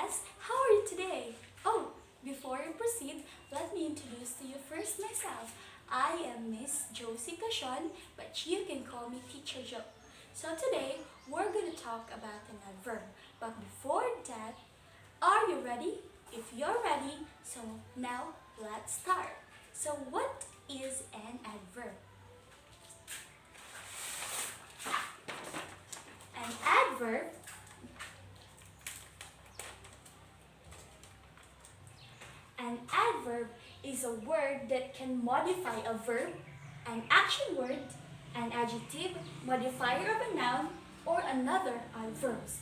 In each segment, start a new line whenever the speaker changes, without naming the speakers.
class, how are you today? Oh, before we proceed, let me introduce to you first myself. I am Miss Josie Cashon, but you can call me Teacher Jo. So today, we're going to talk about an adverb. But before that, are you ready? If you're ready, so now let's start. So what is an adverb? An adverb An adverb is a word that can modify a verb, an action word, an adjective, modifier of a noun, or another adverbs.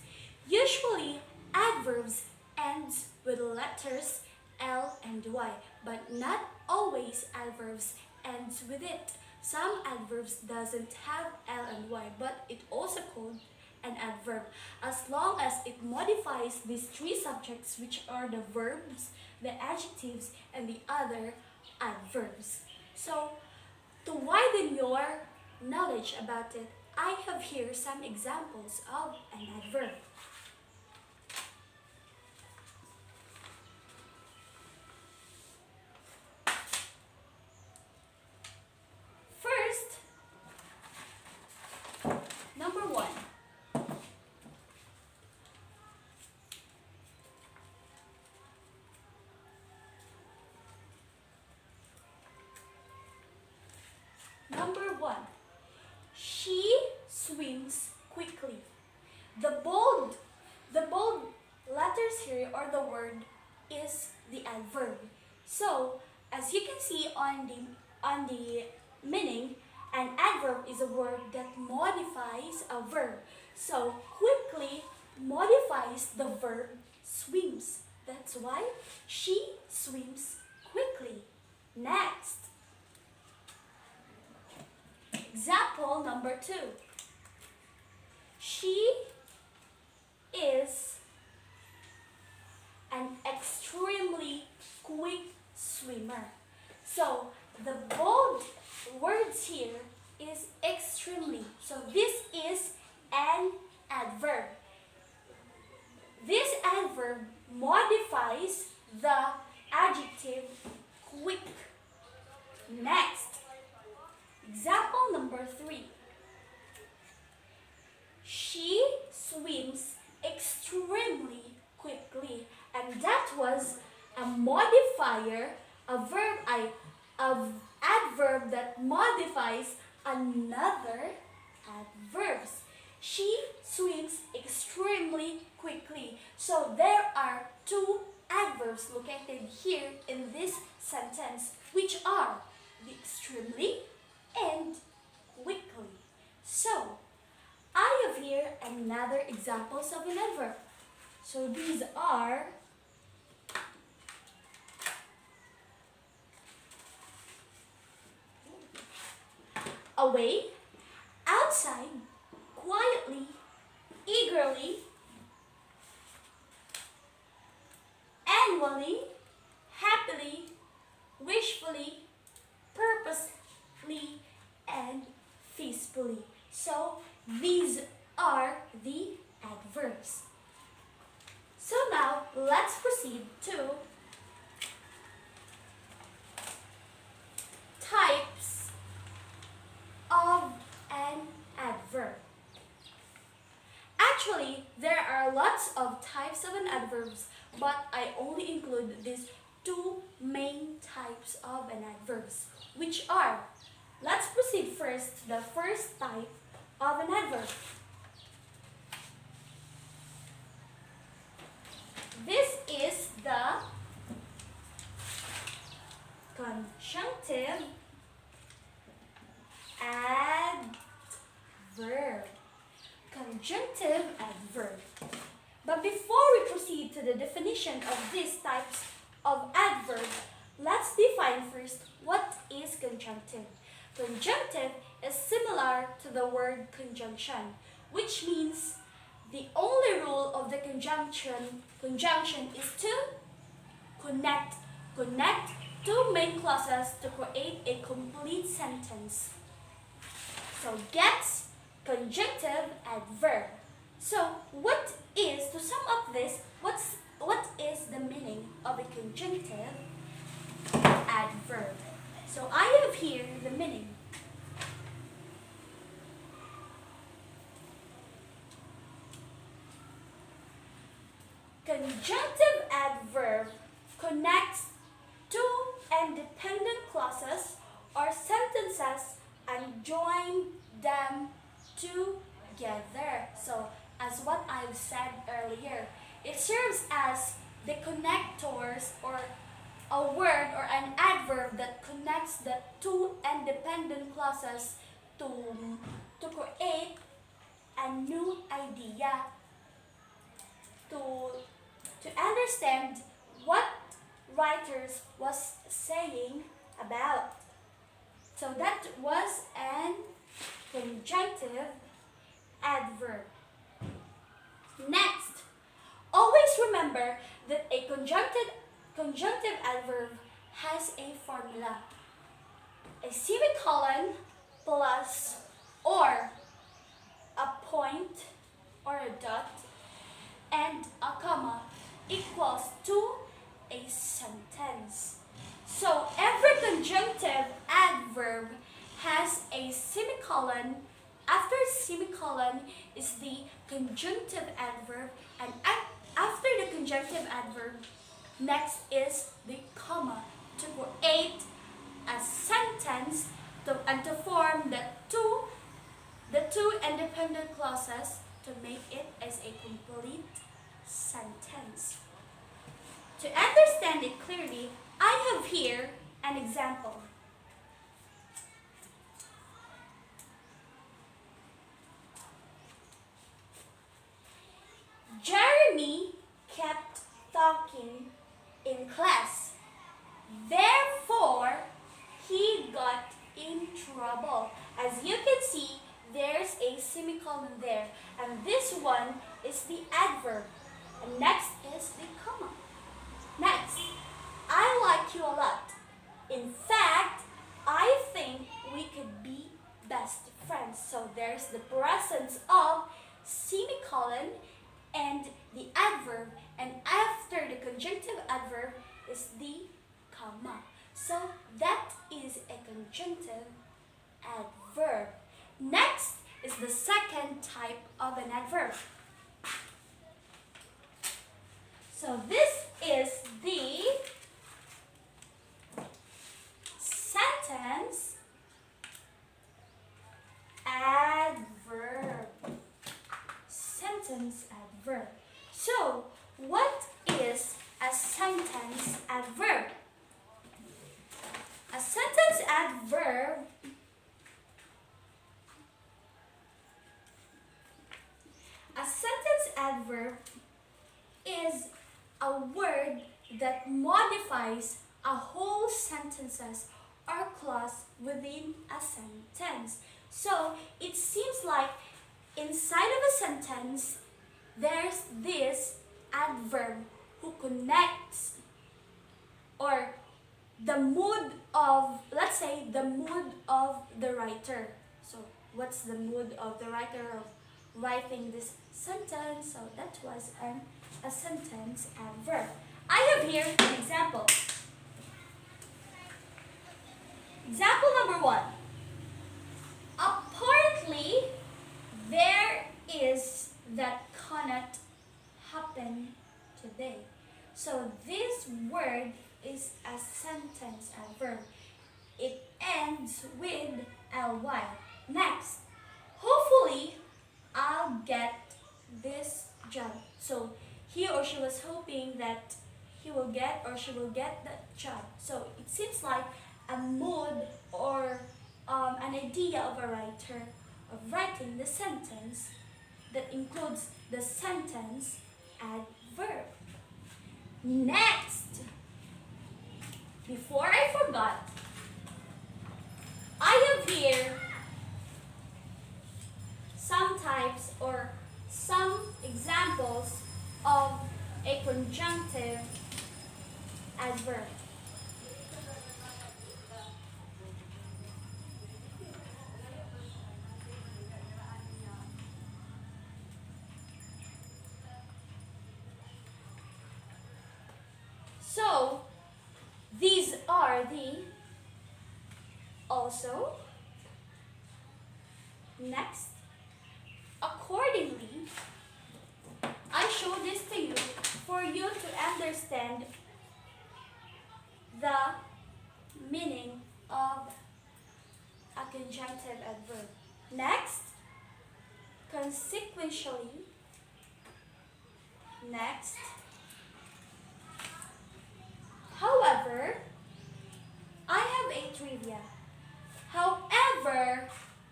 Usually, adverbs ends with letters L and Y, but not always adverbs ends with it. Some adverbs doesn't have L and Y, but it also called an adverb as long as it modifies these three subjects, which are the verbs, the adjectives, and the other adverbs. So, to widen your knowledge about it, I have here some examples of an adverb. First, number one. Number one, she swims quickly. The bold letters here or the word is the adverb. So, as you can see on the meaning, an adverb is a word that modifies a verb. So, quickly modifies the verb swims. That's why she swims quickly. Next. Example number two. She is an extremely quick swimmer. So the bold words here is extremely. So this is an adverb. This adverb modifies the adjective quick. Next. Example number three. She swims extremely quickly. And that was a modifier, a adverb that modifies another adverbs. She swims extremely quickly. So there are two adverbs located here in this sentence, which are the extremely and quickly. So, I have here another examples of an adverb. So these are away, outside, quietly, eagerly, annually, happily, wishfully, purposely, and peacefully. So these are the adverbs. So now let's proceed to types of an adverb. Actually, there are lots of types of an adverbs, but I only include these two main types of an adverbs, which are, let's proceed first to the first type of an adverb. This is the conjunctive adverb. Conjunctive adverb. But before we proceed to the definition of these types of adverb, let's define first what is conjunctive. Conjunctive is similar to the word conjunction, which means the only rule of the conjunction is to connect two main clauses to create a complete sentence. So get conjunctive adverb. So what is, to sum up this, what conjunctive adverb. So I have here the meaning. Conjunctive adverb connects two independent clauses or sentences and join them together. So, as what I've said earlier, it serves as the connectors or a word or an adverb that connects the two independent clauses to create a new idea, to understand what writers was saying about. So that was an conjunctive adverb. Next, always remember that a conjunctive adverb has a formula. A semicolon plus or a point or a dot and a comma equals to a sentence. So every conjunctive adverb has a semicolon. After semicolon is the conjunctive adverb, and after the conjunctive adverb, next is the comma to create a sentence and to form the two independent clauses to make it as a complete sentence. To understand it clearly, I have here an example. Jeremy kept talking in class. Therefore, he got in trouble. As you can see, there's a semicolon there. And this one is the adverb. And next is the comma. Next, I like you a lot. In fact, I think we could be best friends. So there's the presence of semicolon and the adverb, and after the conjunctive adverb is the comma. So that is a conjunctive adverb. Next is the second type of an adverb. So this is the sentence adverb. Sentence adverb. So, what is a sentence adverb? A sentence adverb is a word that modifies a whole sentences or clause within a sentence. So it seems like inside of a sentence, there's this adverb who connects or the mood of, let's say, the mood of the writer. So what's the mood of the writer of writing this sentence? So that was a sentence adverb. I have here an example. Example number 1. Apparently, there is that cannot happen today. So this word is a sentence adverb. It ends with ly. Next, hopefully I'll get this job. So he or she was hoping that he will get or she will get that job. So it seems like a mood or an idea of a writer of writing the sentence that includes the sentence adverb. Next, before I forgot, I have here some types or some examples of a conjunctive adverb. So, are the also. Next, accordingly, I show this to you for you to understand the meaning of a conjunctive adverb. Next, consequentially. Next, however, I have a trivia. However,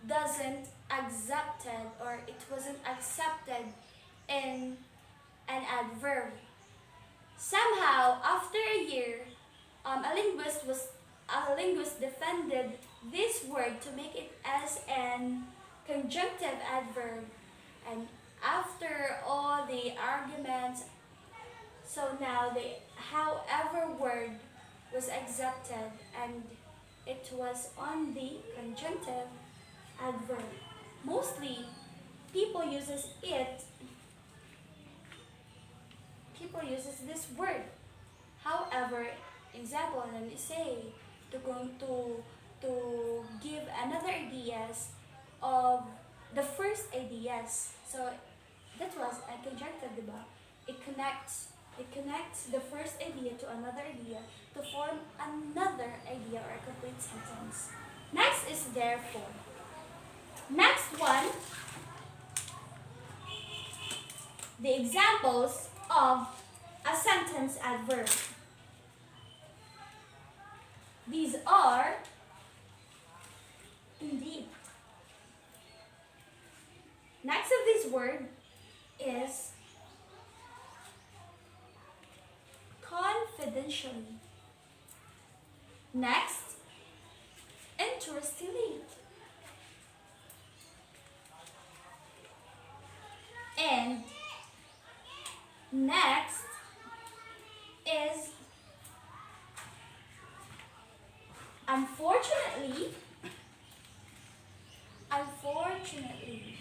doesn't accepted or it wasn't accepted in an adverb. Somehow, after a year, a linguist defended this word to make it as an conjunctive adverb, and after all the arguments, so now the however word was accepted and it was on the conjunctive adverb. Mostly, people uses it. People uses this word. However, example, let me say to give another ideas of the first ideas. So that was a conjunctive, diba? It connects the first idea to another idea to form another idea or a complete sentence. Next is therefore. Next one, the examples of a sentence adverb. These are indeed. Next of this word is confidentially. Next, interestingly. And next is unfortunately. Unfortunately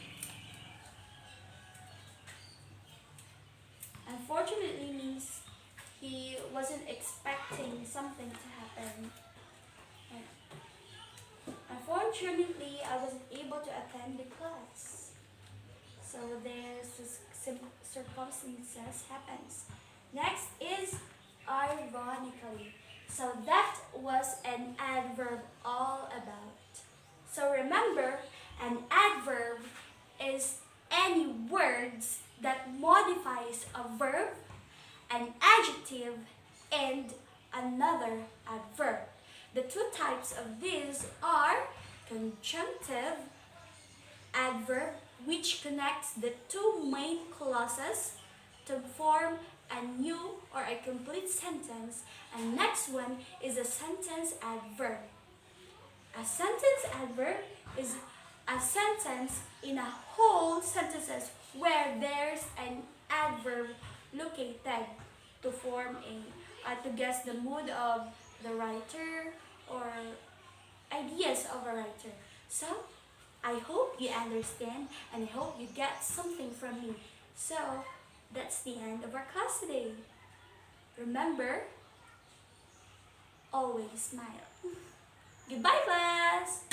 means he wasn't expecting something to happen. Unfortunately, I wasn't able to attend the class. So there's this circumstances happens. Next is ironically. So that was an adverb all about. So remember, an adverb is any words that modifies a verb, an adjective, and another adverb. The two types of these are conjunctive adverb, which connects the two main clauses to form a new or a complete sentence, and next one is a sentence adverb. A sentence adverb is a sentence in a whole sentences where there's an adverb located to form to guess the mood of the writer or ideas of a writer. So I hope you understand and I hope you get something from me. So that's the end of our class today. Remember, always smile. Goodbye, class!